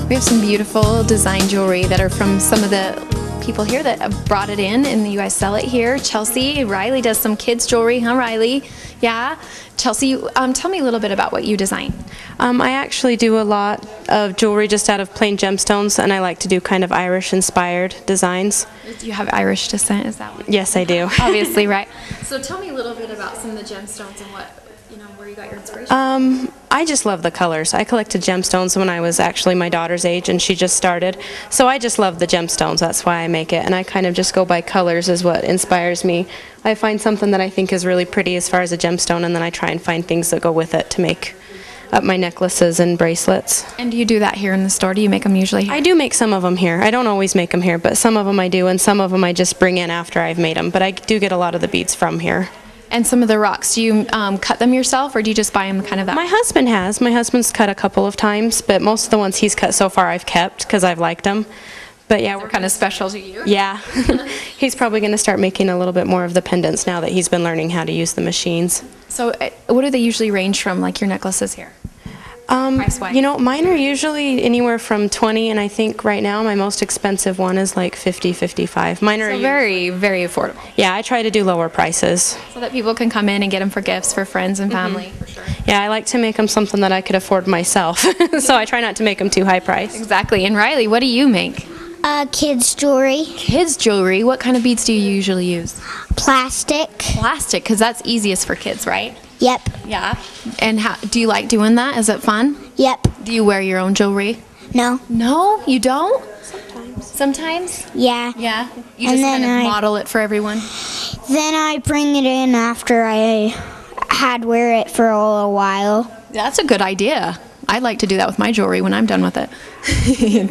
We have some beautiful design jewelry that are from some of the people here that have brought it in, and you guys sell it here. Chelsea, Riley does some kids jewelry, huh, Riley? Yeah. Chelsea, tell me a little bit about what you design. I actually do a lot of jewelry just out of plain gemstones, and I like to do kind of Irish-inspired designs. Do you have Irish descent? Is that what? Yes, I do. Obviously, right? So tell me a little bit about some of the gemstones and where you got your inspiration. I just love the colors. I collected gemstones when I was actually my daughter's age, and she just started. So I just love the gemstones. That's why I make it, and I kind of just go by colors is what inspires me. I find something that I think is really pretty as far as a gemstone, and then I try and find things that go with it to make up my necklaces and bracelets. And do you do that here in the store? Do you make them usually here? I do make some of them here. I don't always make them here, but some of them I do, and some of them I just bring in after I've made them. But I do get a lot of the beads from here. And some of the rocks, do you cut them yourself, or do you just buy them kind of that? My husband has. My husband's cut a couple of times, but most of the ones he's cut so far I've kept because I've liked them. But yeah, we're kind of special to you. Yeah. He's probably going to start making a little bit more of the pendants now that he's been learning how to use the machines. So what do they usually range from, like your necklaces here? Price-wise? You know, mine are usually anywhere from 20, and I think right now my most expensive one is like 50, 55. Mine are very, very affordable. Yeah, I try to do lower prices. So that people can come in and get them for gifts for friends and family. For sure. Yeah, I like to make them something that I could afford myself. So I try not to make them too high priced. Exactly. And Riley, what do you make? Kids jewelry. Kids jewelry. What kind of beads do you usually use? Plastic. Plastic, because that's easiest for kids, right? Yep. Yeah. And how do you like doing that? Is it fun? Yep. Do you wear your own jewelry? No. No, you don't? Sometimes. Sometimes? Yeah. Yeah. You just kind of model it for everyone? Then I bring it in after I had wear it for a while. That's a good idea. I'd like to do that with my jewelry when I'm done with it.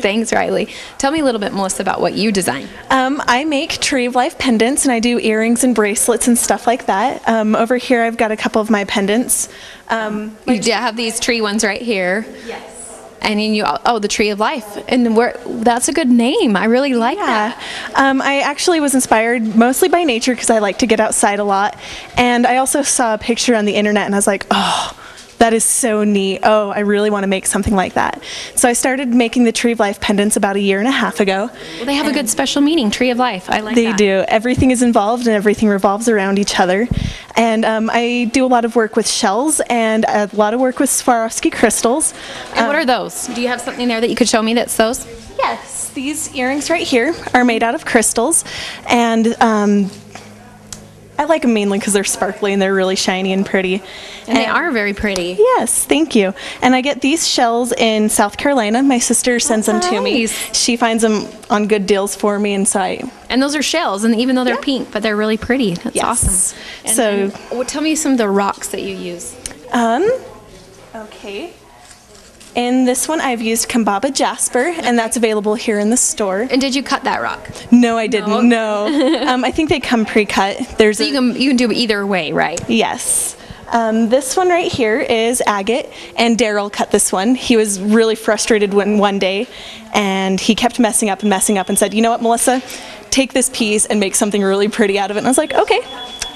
Thanks, Riley. Tell me a little bit, Melissa, about what you design. I make Tree of Life pendants, and I do earrings and bracelets and stuff like that. Over here I've got a couple of my pendants. You have these tree ones right here. Yes. And then the Tree of Life. And that's a good name. I really like that. I actually was inspired mostly by nature because I like to get outside a lot. And I also saw a picture on the internet, and I was like, oh, that is so neat. Oh, I really want to make something like that. So I started making the Tree of Life pendants about 1.5 years ago. Well, they have a good special meaning, Tree of Life. I like that. They do. Everything is involved, and everything revolves around each other. And I do a lot of work with shells and a lot of work with Swarovski crystals. And what are those? Do you have something there that you could show me that's those? Yes. These earrings right here are made out of crystals, and I like them mainly because they're sparkly and they're really shiny and pretty. And they are very pretty. Yes, thank you. And I get these shells in South Carolina. My sister sends them to me. She finds them on good deals for me, and so And those are shells, and even though they're pink, but they're really pretty. That's awesome. And tell me some of the rocks that you use. Okay. In this one, I've used Kambaba Jasper, and that's available here in the store. And did you cut that rock? No, I didn't. No. I think they come pre-cut. So you can do it either way, right? Yes. This one right here is agate, and Daryl cut this one. He was really frustrated one day, and he kept messing up and said, you know what, Melissa, take this piece and make something really pretty out of it. And I was like, okay,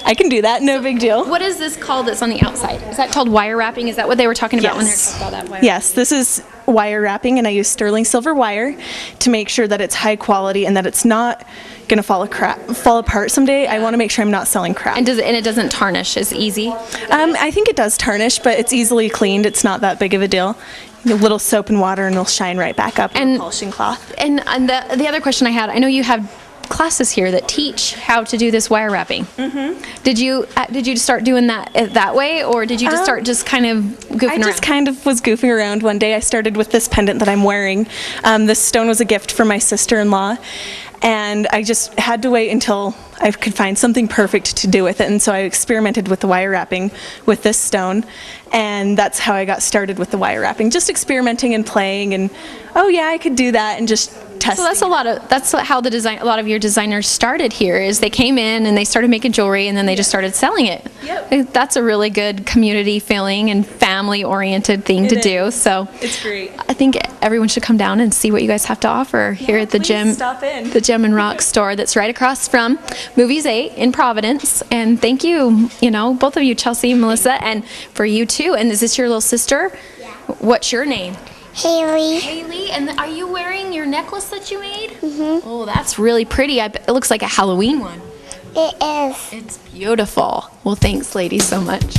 I can do that, no big deal. What is this called that's on the outside? Is that called wire wrapping? Is that what they were talking about when they were talking about that wire? Yes, this is wire wrapping, and I use sterling silver wire to make sure that it's high quality and that it's not going to fall apart someday. I want to make sure I'm not selling crap. And it doesn't tarnish as easy? I think it does tarnish, but it's easily cleaned. It's not that big of a deal. A little soap and water, and it'll shine right back up with a polishing cloth. And the other question I had, I know you have classes here that teach how to do this wire wrapping. Mm-hmm. Did you start doing that way, or did you just start kind of goofing around? I just kind of was goofing around one day. I started with this pendant that I'm wearing. This stone was a gift from my sister-in-law, and I just had to wait until I could find something perfect to do with it, and so I experimented with the wire wrapping with this stone, and that's how I got started with the wire wrapping, just experimenting and playing, and oh yeah, I could do that, and just testing. So that's how a lot of your designers started here, is they came in and they started making jewelry, and then they just started selling it. Yep. That's a really good community feeling and family oriented thing to do. So it's great. I think everyone should come down and see what you guys have to offer here at the the Gem and Rock store that's right across from Movies 8 in Providence. And thank you, both of you, Chelsea and Melissa, and for you too. And is this your little sister? Yeah. What's your name? Haley. Haley, and are you wearing your necklace that you made? Mm-hmm. Oh, that's really pretty. It looks like a Halloween one. It is. It's beautiful. Well, thanks, ladies, so much.